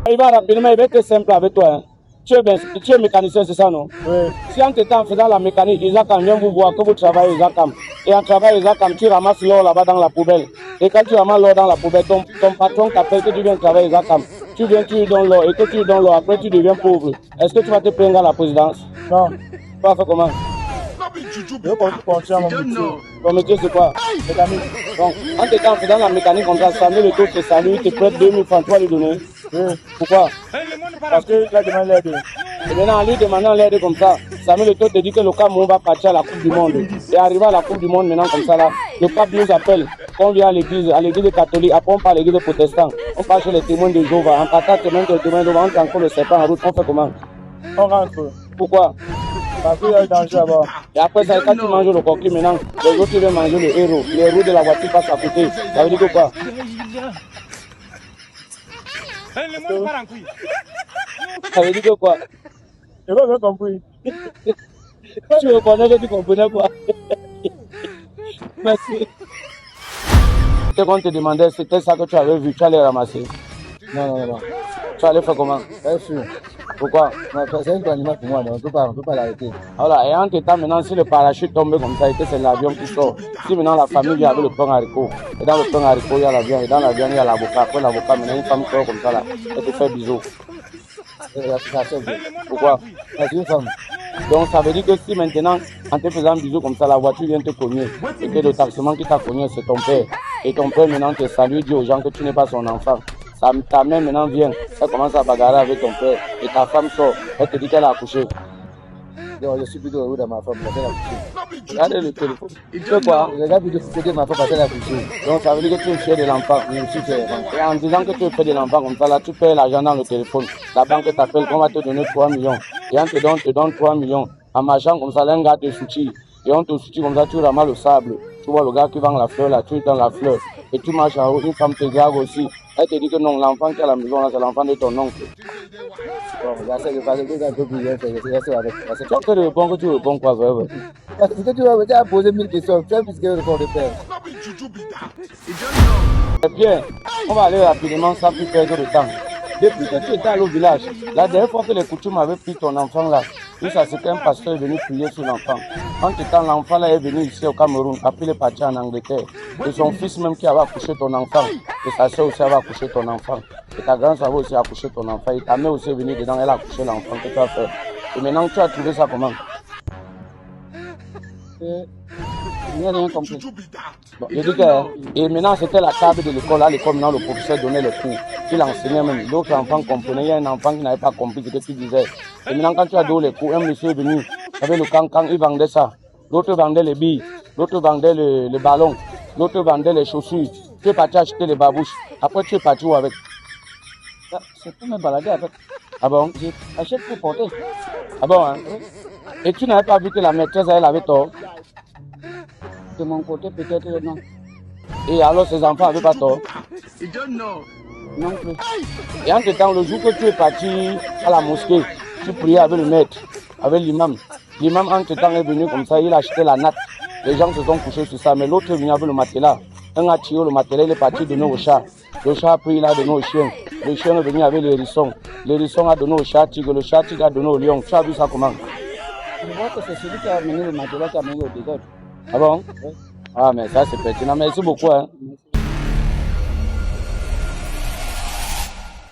Il va rapidement, il va être simple avec toi. Hein. Tu es mécanicien, c'est ça, non? Oui. Si en t'étant en faisant la mécanique, Isakam vient vous voir que vous travaillez Isakam. Et en travaillant Isakam, tu ramasses l'or là-bas dans la poubelle. Et quand tu ramasses l'or dans la poubelle, ton patron t'appelle que tu viens travailler Isakam. Tu viens, tu lui donnes l'or. Et que tu lui donnes l'or, après tu deviens pauvre. Est-ce que tu vas te plaindre à la présidence? Non. Tu vas faire comment? Je veux continuer à mon métier. Ton métier, c'est quoi? Mécanique. Donc, en t'étant en faisant la mécanique comme ça, Samuel le taux te salue, il te prête 2000 francs, tu vas lui donner. Oui. Pourquoi? Parce qu'il a demandé l'aide. Et maintenant, en lui demandant l'aide comme ça, Samuel le taux te dit que le Cameroun va partir à la Coupe du Monde. Et arrivé à la Coupe du Monde, maintenant, comme ça, là, le pape nous appelle. Quand on vient à l'église catholique, après on part à l'église protestante, on part chez les témoins de Jéhovah. En partant témoin de témoins de Jéhovah, on prend encore le serpent en route, on fait comment? On rentre. Pourquoi? Parce qu'il y a eu danger là-bas. Et après ça, quand tu manges le coquille, maintenant, les autres viennent manger le héros. Les roues de la voiture passent à côté. Ça veut dire que quoi? Ça veut dire que quoi? Je n'ai pas bien compris. Tu reconnais que tu comprenais quoi? Merci. Ce qu'on te demandait, c'était ça que tu avais vu, tu allais ramasser. Non. Tu allais faire comment? Bien sûr. Pourquoi? C'est un animal pour moi, on ne peut pas l'arrêter. Voilà, et en t'étant maintenant, si le parachute tombe comme ça, et que c'est l'avion qui sort, si maintenant la famille vient avec le pain haricot, et dans le pain haricot, il y a l'avion, et dans l'avion, il y a l'avocat, après l'avocat, maintenant une femme sort comme ça là, elle te fait bisous. Pourquoi? C'est une femme. Donc ça veut dire que si maintenant, en te faisant bisous comme ça, la voiture vient te cogner, et que le taxement qui t'a cogné, c'est ton père, et ton père maintenant te salue, dit aux gens que tu n'es pas son enfant. Ta mère maintenant vient, elle commence à bagarrer avec ton père, et ta femme sort, elle te dit qu'elle a accouché. Donc, je suis plutôt heureux de ma femme parce qu'elle a couché. Regardez le téléphone. Tu fais quoi? Je regarde plutôt de ma femme parce qu'elle a couché. Donc ça veut dire que tu es fier de l'enfant. Et en disant que tu es fier de l'enfant comme ça, là, tu payes l'argent dans le téléphone. La banque t'appelle qu'on va te donner 3 millions. Et on te donne 3 millions. En marchant comme ça, là, un gars te soutient. Et on te soutient comme ça, tu ramasses le sable. Tu vois le gars qui vend la fleur, là, tu lui donnes la fleur. Et tu marches en haut, une femme te drague aussi. Elle te dit que non, l'enfant qui est à la maison, là, c'est l'enfant de ton oncle. Bon, j'essaie de faire des trucs un peu plus bien fait. J'essaie avec. Tu as fait de répondre que tu réponds quoi, vrai? Parce que tu vas poser 1000 questions, tu as plus que le corps de père. C'est bien, on va aller rapidement sans plus perdre de temps. Depuis que tu étais allé au village, la dernière fois que les coutumes avaient pris ton enfant là, ça c'est qu'un pasteur est venu prier sur l'enfant. En tout temps, l'enfant là est venu ici au Cameroun, après il est parti en Angleterre. Et son fils même qui avait accouché ton enfant, et sa soeur aussi avait accouché ton enfant. Et ta grande soeur aussi a accouché ton enfant. Et ta mère aussi est venue dedans, elle a accouché l'enfant que tu as fait. Et maintenant tu as trouvé ça comment? Je n'ai rien compris. Bon, je dis que, et maintenant c'était la table de l'école, à l'école maintenant le professeur donnait le cours, il enseignait même, d'autres enfants comprenaient, il y a un enfant qui n'avait pas compris ce que tu disais. Et maintenant quand tu as donné les cours, un monsieur est venu avec le cancan, il vendait ça, l'autre vendait les billes, l'autre vendait le ballon, l'autre vendait les chaussures, tu es parti acheter les babouches, après tu es parti où avec? C'est pour me balader avec. Ah bon? J'achète pour porter. Ah bon hein? Et tu n'avais pas vu que la maîtresse elle avait tort? De mon côté, peut-être non. Et alors ses enfants n'avaient pas tort? Non plus. Et en temps, le jour que tu es parti à la mosquée, tu priais avec le maître, avec l'imam. L'imam en temps est venu comme ça, il a acheté la natte. Les gens se sont couchés sur ça, mais l'autre est venu avec le matelas. Un a tiré le matelas, il est parti donner au chat. Le chat a pris, il a donné au chien. Le chien est venu avec l'hérisson. L'hérisson a donné au chat tigre, le chat tigre a donné au lion. Tu as vu ça comment? Je vois que c'est celui qui a amené le matelas qui a amené au désordre. Ah bon? Oui. Ah mais ça c'est pertinent, merci beaucoup. Hein. Merci.